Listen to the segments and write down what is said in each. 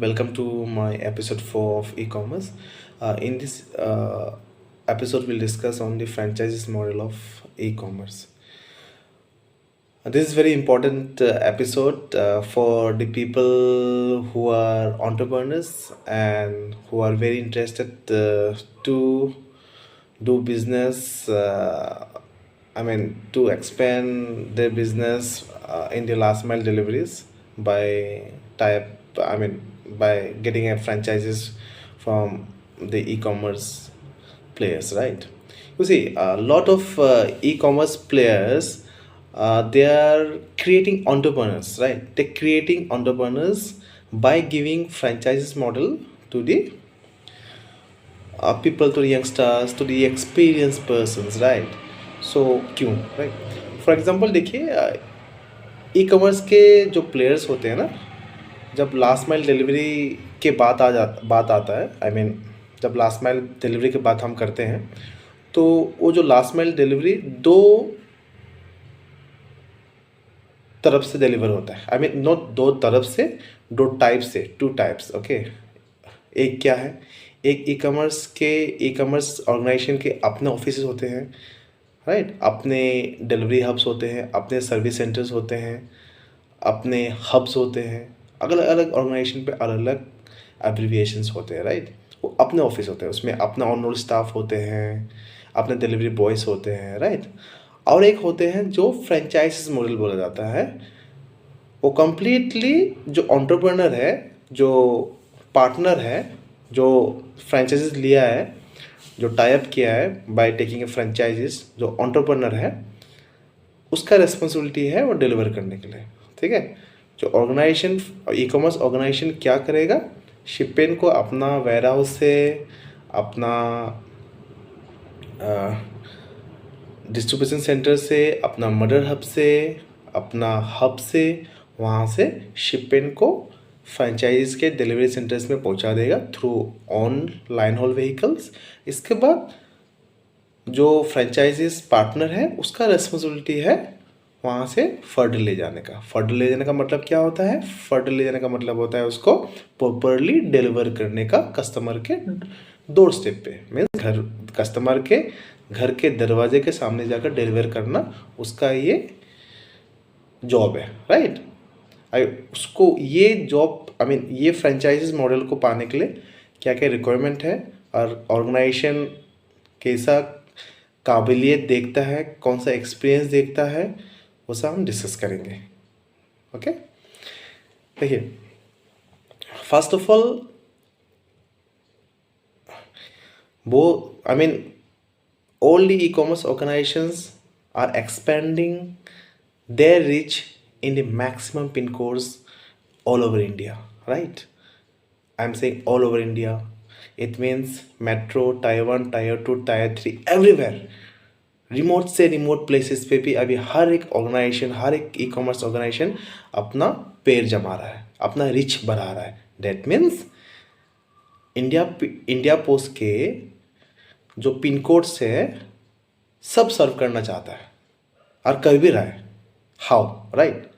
welcome to my episode 4 of e-commerce. In this episode, we'll discuss on the franchises model of e-commerce. This is very important episode for the people who are entrepreneurs and who are very interested to do business. To expand their business in the last mile deliveries by type. By getting a franchises from the e-commerce players, right? You see, a lot of e-commerce players, they are creating entrepreneurs, right? They're creating entrepreneurs by giving franchises model to the people, to the youngsters, to the experienced persons, right? So क्यों, right? For example देखिए, ई commerce के जो players होते हैं ना, जब last mile delivery के बात आता है, जब लास्ट माइल डिलीवरी के बात हम करते हैं, तो वो जो लास्ट माइल डिलीवरी दो तरफ से डिलीवर होता है. नॉट दो तरफ से, दो टाइप से, टू टाइप्स. ओके, एक क्या है, एक ई कॉमर्स ऑर्गेनाइजेशन के अपने ऑफिस होते हैं, राइट? अपने डिलीवरी हब्स होते हैं, अपने सर्विस सेंटर्स होते हैं, अपने हब्स होते हैं. अलग अलग ऑर्गेनाइजेशन पे अलग अलग एब्रीविएशंस होते हैं, राइट? वो अपने ऑफिस होते हैं, उसमें अपना ऑनरोल स्टाफ होते हैं, अपने डिलीवरी बॉयज़ होते हैं, राइट? और एक होते हैं जो फ्रेंचाइजिस मॉडल बोला जाता है. वो कम्प्लीटली जो एंटरप्रेन्योर है, जो पार्टनर है, जो फ्रेंचाइजिस लिया है, जो टाइप किया है बाय टेकिंग ए फ्रेंचाइजिस, जो एंटरप्रेन्योर है, उसका रिस्पॉन्सिबिलिटी है वो डिलीवर करने के लिए. ठीक है? जो ऑर्गेनाइजेशन, ई कॉमर्स ऑर्गेनाइजेशन क्या करेगा, शिपमेंट को अपना वेयर हाउस से, अपना डिस्ट्रीब्यूशन सेंटर से, अपना मदर हब से, अपना हब से, वहाँ से शिपमेंट को फ्रेंचाइज के डिलीवरी सेंटर्स में पहुँचा देगा through on line hall vehicles. इसके बाद जो फ्रेंचाइजिस पार्टनर है, उसका रिस्पॉन्सिबिलिटी है वहाँ से फर्दर ले जाने का. फर्दर ले जाने का मतलब क्या होता है? फर्दर ले जाने का मतलब होता है उसको प्रॉपरली डिलीवर करने का कस्टमर के डोर स्टेप पे. मीन्स कस्टमर के घर के दरवाजे के सामने जाकर डिलीवर करना उसका ये जॉब है, राइट? उसको ये जॉब, ये फ्रेंचाइजिस मॉडल को पाने के लिए क्या क्या रिक्वायरमेंट है और ऑर्गेनाइजेशन कैसा काबिलियत देखता है, कौन सा एक्सपीरियंस देखता है, वो सब हम डिस्कस करेंगे. ओके, देखिए, फर्स्ट ऑफ ऑल वो all the e-commerce organizations are expanding their reach in the maximum pin codes all over India, right? I'm saying all over India. It means metro, tier 1, tier 2, tier 3, everywhere. Remote से remote places पे भी अभी हर एक organisation, हर एक ई commerce organisation अपना पैर जमा रहा है, अपना रिच बढ़ा रहा है. दैट मीन्स इंडिया पोस्ट के जो पिन कोड से सब सर्व करना चाहता है और कर भी रहा है. How, right?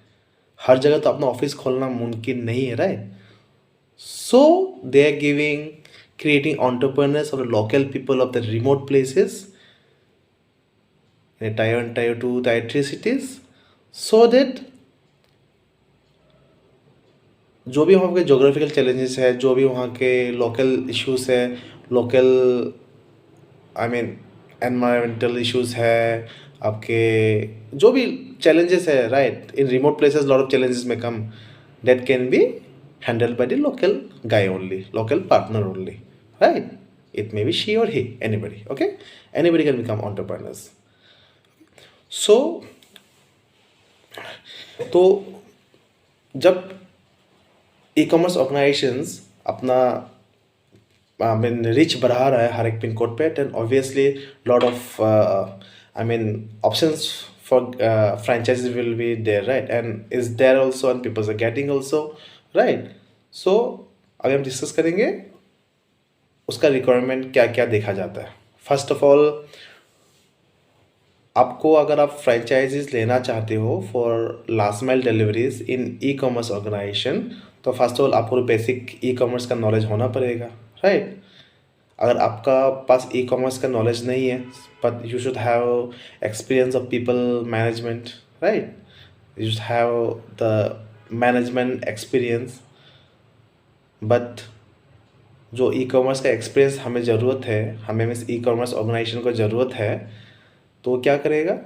हर जगह तो अपना ऑफिस खोलना मुमकिन नहीं है, right? So they are creating entrepreneurs of the local people of the remote places in tier 1, tier 2, tier 3 cities, so that जो भी वहाँ के जोग्राफिकल चैलेंजेस है, जो भी वहाँ के लोकल इश्यूज है, लोकल एनवायरमेंटल इश्यूज है, आपके जो भी चैलेंजेस है, right? In remote places lot of challenges में कम, that can be handled by the local guy only, local partner only, right? It may be she और he, anybody. Okay, anybody can become entrepreneurs. So तो जब e commerce organisations अपना reach बढ़ा रहा है हर एक पिन कोड पे, then obviously lot of options for franchisees will be there, right? And is there also, and peoples are getting also, right? So अभी हम डिस्कस करेंगे उसका रिक्वायरमेंट क्या क्या देखा जाता है. फर्स्ट ऑफ ऑल, आपको अगर आप फ्रेंचाइजीज लेना चाहते हो for last mile deliveries in e commerce organisation, तो फर्स्ट ऑफ ऑल आपको बेसिक ई कॉमर्स का नॉलेज होना पड़ेगा, राइट। अगर आपका पास ई कॉमर्स का नॉलेज नहीं है, but you should have experience of people management, right, you should have the management experience. But जो ई कॉमर्स का एक्सपीरियंस हमें ज़रूरत है, हमें मीन्स ई कॉमर्स ऑर्गेनाइजेशन को ज़रूरत है, तो वो क्या करेगा?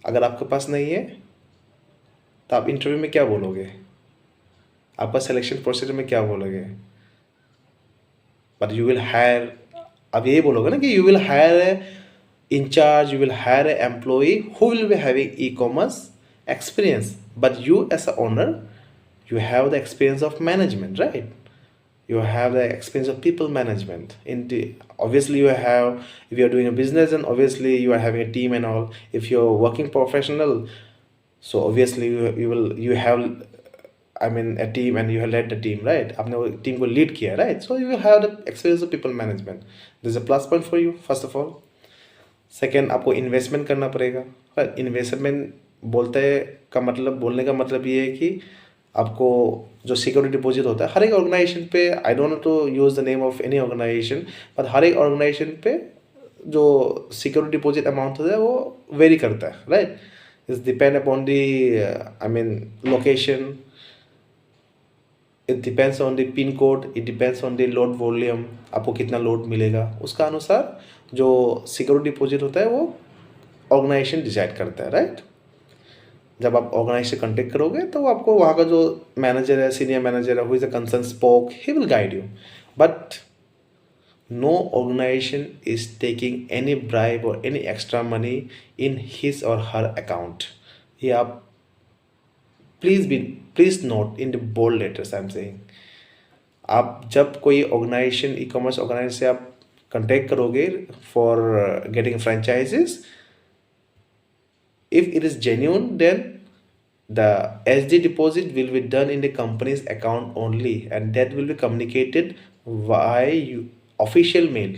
अगर आपके पास नहीं है तो आप इंटरव्यू में क्या बोलोगे? आपका सिलेक्शन प्रोसीजर में क्या बोलोगे? बट यू विल हायर, अब यही बोलोगे ना कि you will hire in charge, you will hire a employee who will be having e commerce experience, but you as a owner, you have the experience of management, right? You have the experience of people management. Obviously you have, if you are doing a business, and obviously you are having a team and all. If you're working professional, so obviously you have, I mean, a team, and you have led the team, right? आपने वो team को lead किया, right? So you will have the experience of people management. This is a plus point for you, first of all. Second, आपको investment करना पड़ेगा। Investment बोलने का मतलब ये है कि आपको जो सिक्योरिटी डिपॉजिट होता है हर एक ऑर्गेनाइजेशन पे, I don't know to use the name of any organisation, but हर एक ऑर्गेनाइजेशन पे जो सिक्योरिटी डिपॉजिट अमाउंट होता है वो वेरी करता है, right. It's depend upon the, I mean, location, it depends on the pin code, it depends on the load volume, आपको कितना लोड मिलेगा, उसका अनुसार जो सिक्योरिटी डिपॉजिट होता है वो ऑर्गेनाइजेशन डिसाइड करता है, राइट। जब आप ऑर्गेनाइजेशन कॉन्टेक्ट करोगे तो आपको वहाँ का जो मैनेजर है, सीनियर मैनेजर है, who is a concern spoke, he will guide you. But no organization is taking any bribe or any extra money in his or her account. ये आप please note in the bold letters I am saying. आप जब कोई organisation, ई commerce organisation से आप contact करोगे for getting franchises, if it is genuine, then the SD deposit will be done in the company's account only, and that will be communicated via official mail.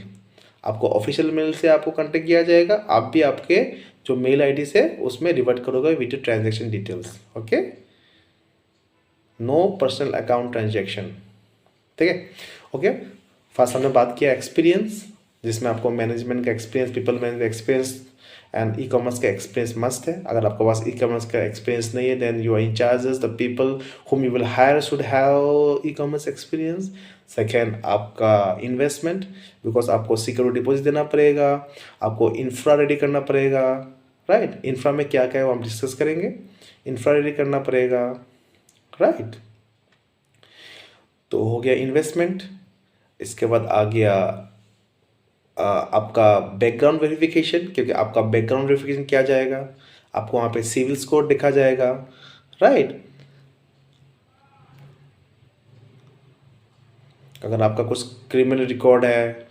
आपको official mail से आपको contact किया जाएगा, आप भी आपके जो मेल आईडी से उसमें रिवर्ट करोगे with transaction details, okay. No personal account transaction, ठीक है, ओके। फर्स्ट हमने बात किया एक्सपीरियंस, जिसमें आपको मैनेजमेंट का experience, people management experience and E commerce का एक्सपीरियंस मस्ट है। अगर आपके पास ई कॉमर्स का एक्सपीरियंस नहीं है, then you are in charges, the people whom you will hire should have e commerce experience. Second, आपका इन्वेस्टमेंट, बिकॉज आपको सिक्योरिटी डिपॉजिट देना पड़ेगा, आपको इंफ्रा रेडी करना पड़ेगा, राइट। इंफ्रा में क्या क्या है वो हम डिस्कस करेंगे। इंफ्रा रेडी करना पड़ेगा, राइट। तो हो गया इन्वेस्टमेंट। इसके बाद आ गया आपका बैकग्राउंड वेरिफिकेशन, क्योंकि आपका बैकग्राउंड वेरिफिकेशन क्या जाएगा, आपको वहाँ पे सिविल स्कोर दिखा जाएगा, राइट। अगर आपका कुछ क्रिमिनल रिकॉर्ड है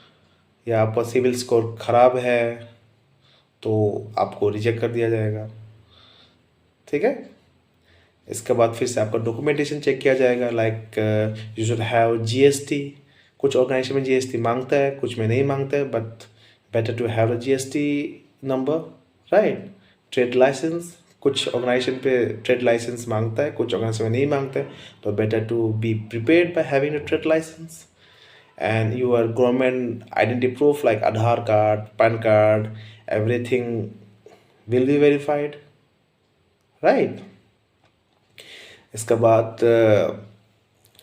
या आपका सिविल स्कोर खराब है तो आपको रिजेक्ट कर दिया जाएगा, ठीक है। इसके बाद फिर से आपका डॉक्यूमेंटेशन चेक किया जाएगा, like you should have GST। कुछ ऑर्गेनाइजेशन में GST मांगता है, कुछ में नहीं मांगता है, but better to have the GST number, right. Trade licence, कुछ ऑर्गेनाइजेशन पे ट्रेड लाइसेंस मांगता है, कुछ ऑर्गेनाइजेशन में नहीं मांगता है, तो better to be prepared by having a trade licence. And your government identity proof like Aadhaar card, PAN card, everything will be verified, right. इसके बाद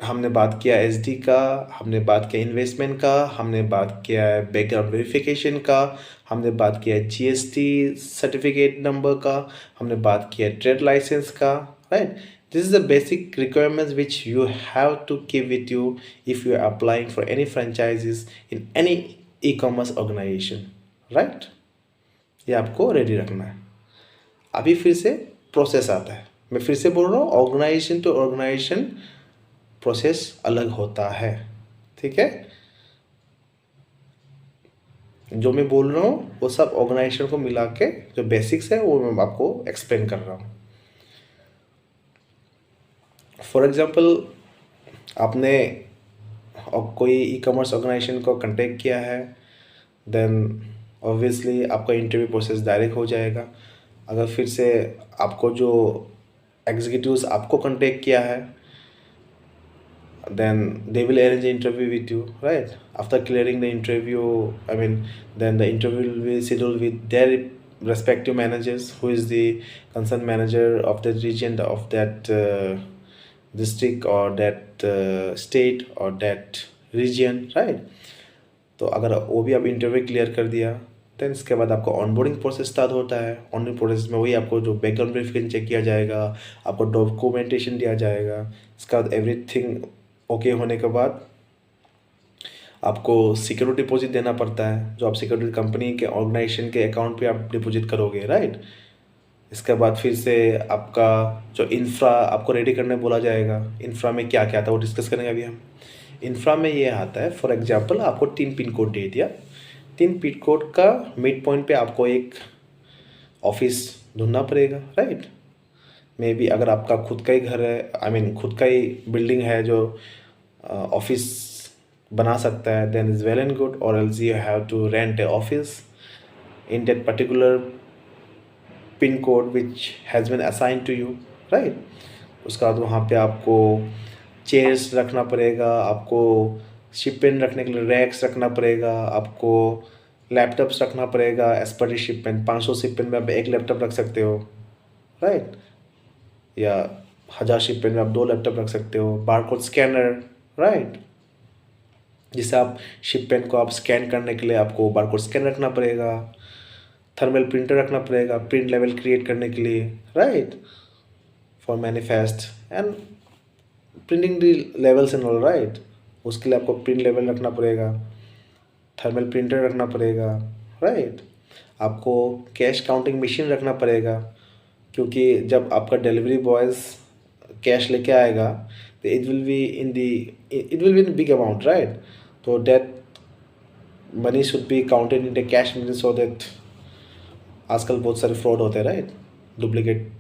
हमने बात किया SD का, हमने बात किया इन्वेस्टमेंट का, हमने बात किया बैकग्राउंड वेरिफिकेशन का, हमने बात किया GST सर्टिफिकेट नंबर का, हमने बात किया ट्रेड लाइसेंस का, right. This is the basic requirements which you have to keep with you if you are applying for any franchisees in any e commerce organization, right. ये आपको ready रखना है। अभी फिर से प्रोसेस आता है, मैं फिर से बोल रहा हूँ, ऑर्गेनाइजेशन टू ऑर्गेनाइजेशन प्रोसेस अलग होता है, ठीक है। जो मैं बोल रहा हूँ वो सब ऑर्गेनाइजेशन को मिला के जो बेसिक्स है वो मैं आपको एक्सप्लेन कर रहा हूँ। फॉर एग्जांपल, आपने कोई ई कॉमर्स ऑर्गेनाइजेशन को कांटेक्ट किया है, देन ऑब्वियसली आपका इंटरव्यू प्रोसेस डायरेक्ट हो जाएगा। अगर फिर से आपको जो एग्जीक्यूटिव्स आपको कांटेक्ट किया है, then they will arrange an interview with you, right? After clearing the interview, then the interview will be scheduled with their respective managers, who is the concerned manager of the region, of that district or that state or that region, right? तो अगर वो भी आप interview clear कर दिया, then इसके बाद आपका ऑनबोर्डिंग प्रोसेस स्टार्ट होता है। ऑनबोर्डिंग प्रोसेस में वही आपको जो बैकग्राउंड वेरिफिकेशन चेक किया जाएगा, आपको डॉक्यूमेंटेशन दिया जाएगा। इसके बाद एवरीथिंग ओके होने के बाद आपको सिक्योरिटी डिपॉजिट देना पड़ता है, जो आप सिक्योरिटी कंपनी के ऑर्गेनाइजेशन के अकाउंट पे आप डिपॉजिट करोगे, राइट? इसके बाद फिर से आपका जो इंफ्रा आपको रेडी करने बोला जाएगा। इंफ्रा में क्या क्या आता है वो डिस्कस करेंगे अभी हम। इंफ्रा में ये आता है, फॉर एग्जांपल आपको 3 पिन कोड दे दिया, 3 पिन कोड का मिड पॉइंट पे आपको एक ऑफिस ढूंढना पड़ेगा, राइट? मे बी अगर आपका खुद का ही घर है, खुद का ही बिल्डिंग है जो ऑफिस बना सकता है, then is well and good, और else you have to rent a office in that particular pin code which has been assigned to you, right? उसके बाद वहाँ पे आपको चेयर्स रखना पड़ेगा, आपको शिपमेंट रखने के लिए रैक्स रखना पड़ेगा, आपको लैपटॉप्स रखना पड़ेगा एज पर शिपमेंट। 500 शिपमेंट में आप एक लैपटॉप रख सकते हो, राइट? या 1000 शिपमेंट में आप 2 लैपटॉप रख सकते हो। Barcode scanner, right? जिससे आप शिपमेंट को आप स्कैन करने के लिए आपको बारकोड स्कैन रखना पड़ेगा। थर्मल प्रिंटर रखना पड़ेगा प्रिंट लेवल क्रिएट करने के लिए, right? For manifest and printing the levels and all, right? उसके लिए आपको प्रिंट लेवल रखना पड़ेगा, थर्मल प्रिंटर रखना पड़ेगा, राइट? आपको कैश काउंटिंग मशीन रखना पड़ेगा, क्योंकि जब आपका डिलीवरी बॉयज़ कैश लेके आएगा तो it will be in big amount, right? तो that money should be counted in the cash money, so that आजकल बहुत सारे फ्रॉड होते हैं, राइट? डुप्लीकेट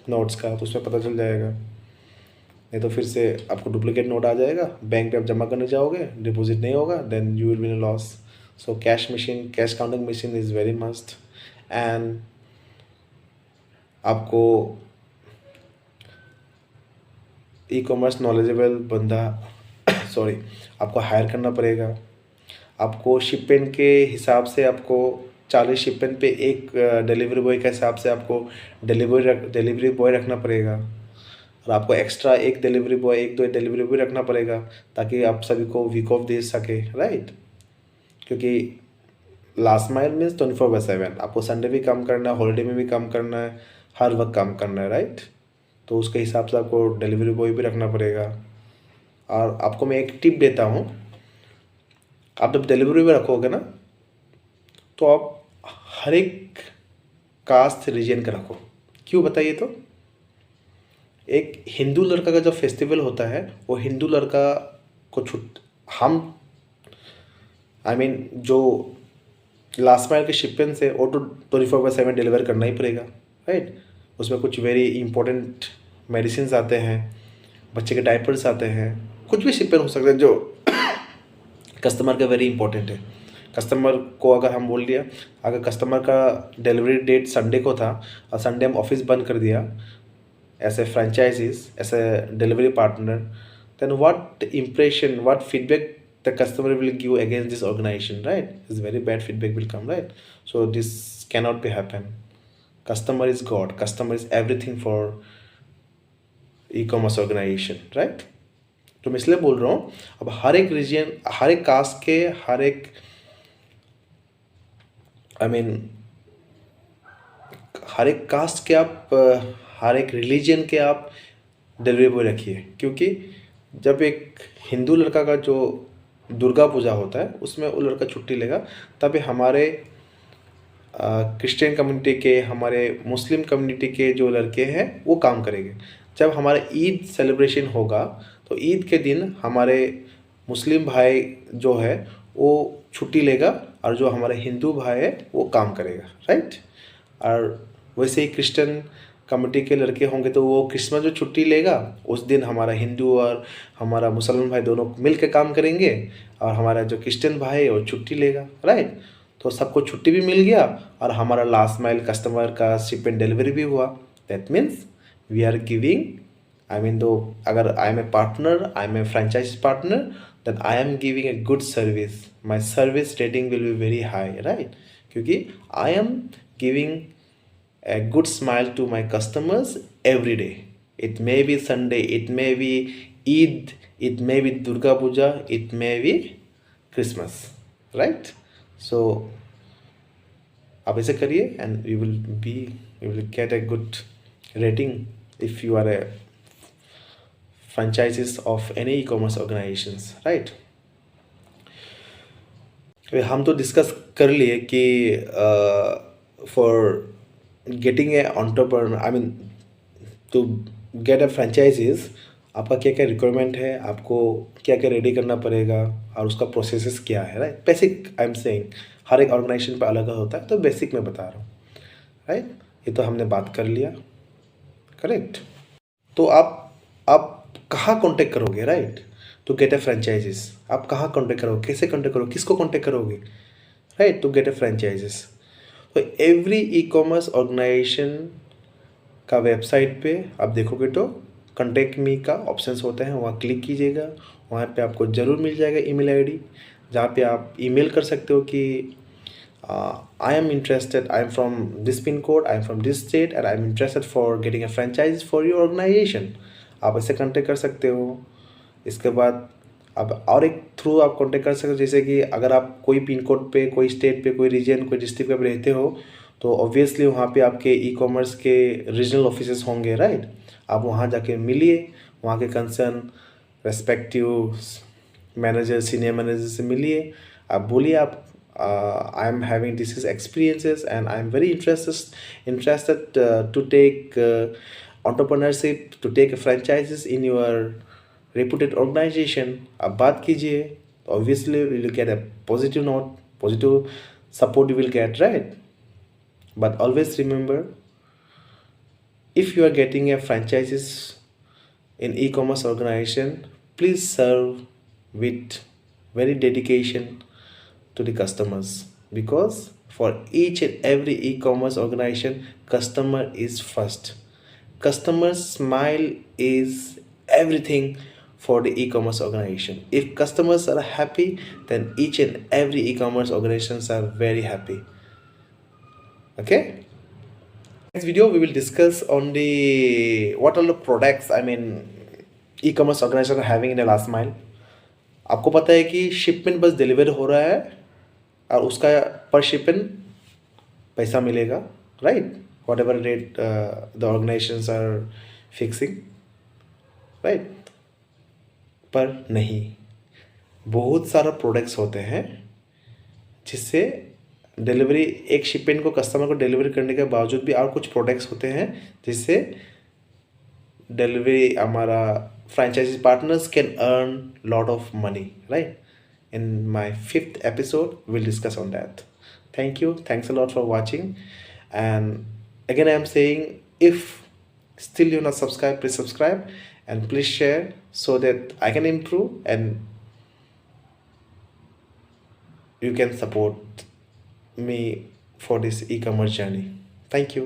नोट्स का, तो उसमें पता चल जाएगा। नहीं तो फिर से आपको डुप्लीकेट नोट आ जाएगा, बैंक पे आप जमा करने जाओगे, डिपॉजिट नहीं होगा, then you will be in loss. So cash machine, cash counting machine is very must. And आपको ई कॉमर्स नॉलेजेबल बंदा सॉरी आपको हायर करना पड़ेगा। आपको शिपमेंट के हिसाब से आपको 40 शिपमेंट पे एक डिलीवरी बॉय के हिसाब से आपको डिलीवरी बॉय रखना पड़ेगा, और आपको एक्स्ट्रा एक डिलीवरी बॉय, 1-2 डिलीवरी बॉय रखना पड़ेगा, ताकि आप सभी को वीक ऑफ दे सके, राइट? क्योंकि लास्ट माइल मीन्स 24/7, आपको संडे भी काम करना है, हॉलीडे में भी काम करना है, हर वक्त काम करना है, राइट? तो उसके हिसाब से आपको डिलीवरी बॉय भी रखना पड़ेगा। और आपको मैं एक टिप देता हूँ, आप जब डिलीवरी बॉय रखोगे ना, तो आप हर एक कास्ट रीजन का रखो। क्यों बताइए? तो एक हिंदू लड़का का जो फेस्टिवल होता है, वो हिंदू लड़का को जो लास्ट माइल के शिपमेंट से वो तो 24/7 डिलीवर करना ही पड़ेगा, राइट? उसमें कुछ वेरी इंपॉर्टेंट मेडिसिन आते हैं, बच्चे के डायपर्स आते हैं, कुछ भी शिपमेंट हो सकता है जो कस्टमर का वेरी इंपॉर्टेंट है। कस्टमर को अगर हम बोल दिया, अगर कस्टमर का डिलीवरी डेट संडे को था और संडे हम ऑफिस बंद कर दिया as a franchisees, as a delivery partner, then what impression, what feedback the customer will give against this organization, right? It's very bad feedback will come, right? So this cannot be happen. Customer is God, customer is everything for e-commerce organization, right? तो मैं इसलिए बोल रहा हूँ, अब हर एक reason, हर एक cast के, हर एक हर एक कास्ट के आप, हर एक रिलीजन के आप डिलीवरी बॉय रखिए। क्योंकि जब एक हिंदू लड़का का जो दुर्गा पूजा होता है, उसमें वो लड़का छुट्टी लेगा, तभी हमारे क्रिश्चियन कम्युनिटी के, हमारे मुस्लिम कम्युनिटी के जो लड़के हैं वो काम करेंगे। जब हमारे ईद सेलिब्रेशन होगा, तो ईद के दिन हमारे मुस्लिम भाई जो है वो छुट्टी लेगा, और जो हमारे हिंदू भाई है वो काम करेगा, राइट? और वैसे ही क्रिश्चियन कम्युनिटी के लड़के होंगे तो वो क्रिसमस जो छुट्टी लेगा, उस दिन हमारा हिंदू और हमारा मुसलमान भाई दोनों मिल के काम करेंगे, और हमारा जो क्रिश्चियन भाई है वो छुट्टी लेगा, राइट? तो सबको छुट्टी भी मिल गया, और हमारा लास्ट माइल कस्टमर का शिपमेंट डिलीवरी भी हुआ। That means we are giving I mean, though, agar I am a partner, I am a franchise partner, then I am giving a good service. My service rating will be very high, right? क्योंकि I am giving a good smile to my customers every day. It may be Sunday, it may be Eid, it may be Durga Puja, it may be Christmas, right? So आप ऐसे करिए and you will get a good rating if you are a franchises of any e-commerce organizations, right? हम तो discuss कर लिए कि for getting a entrepreneur, I mean to get a franchisees, आपका क्या क्या रिक्वायरमेंट है, आपको क्या क्या रेडी करना पड़ेगा और उसका प्रोसेसेस क्या है, right? Basic I am saying, हर एक ऑर्गेनाइजेशन पे अलग होता है, तो बेसिक मैं बता रहा हूँ, राइट? ये तो हमने बात कर लिया, करेक्ट? तो आप कहाँ कांटेक्ट करोगे, right, to get a franchisees? आप कहाँ कांटेक्ट करोगे, कैसे कांटेक्ट करोगे, किसको कांटेक्ट करोगे, right, to get a franchisees? तो एवरी ई कॉमर्स ऑर्गेनाइजेशन का वेबसाइट पे आप देखोगे तो कॉन्टेक्ट मी का ऑप्शंस होते हैं, वहाँ क्लिक कीजिएगा, वहाँ पे आपको ज़रूर मिल जाएगा ईमेल आईडी, जहाँ पे आप ईमेल कर सकते हो कि I am interested, I am from this pin code, I am from this state and I am interested for getting a franchise for your organization. आप ऐसे कॉन्टेक्ट कर सकते हो। इसके बाद अब और एक थ्रू आप कांटेक्ट कर सकते हो, जैसे कि अगर आप कोई पिन कोड पे, कोई स्टेट पे, कोई रीजन, कोई डिस्ट्रिक्ट पे रहते हो, तो ऑब्वियसली वहाँ पे आपके ई कॉमर्स के रीजनल ऑफिसेस होंगे, राइट? आप वहाँ जाके मिलिए, वहाँ के concern respective manager, senior manager से मिलिए, आप बोलिए आप I am having this is experiences and I am very interested to take entrepreneurship, to take a franchises in your reputed organization. आप बात कीजिए, obviously you will get a positive note, positive support you will get, right? But always remember, if you are getting a franchises in e-commerce organization, please serve with very dedication to the customers, because for each and every e-commerce organization, customer is first. Customer smile is everything for the e-commerce organization. If customers are happy, then each and every e-commerce organizations are very happy. Okay, next video we will discuss on the what are the products, I mean, e-commerce organization are having in the last mile. आपको पता है कि shipment बस deliver हो रहा है और उसका पर शिपमेंट पैसा मिलेगा, right? whatever rate the organizations are fixing, right? पर नहीं, बहुत सारा प्रोडक्ट्स होते हैं जिससे डिलीवरी, एक शिपमेंट को कस्टमर को डिलीवरी करने के बावजूद भी और कुछ प्रोडक्ट्स होते हैं जिससे डिलीवरी हमारा franchisee partners can earn lot of money, right? In my 5th episode we'll discuss on that. Thank you, thanks a lot for watching, and again I am saying, if still you're not subscribed, please subscribe and please share so that I can improve and you can support me for this e-commerce journey. Thank you.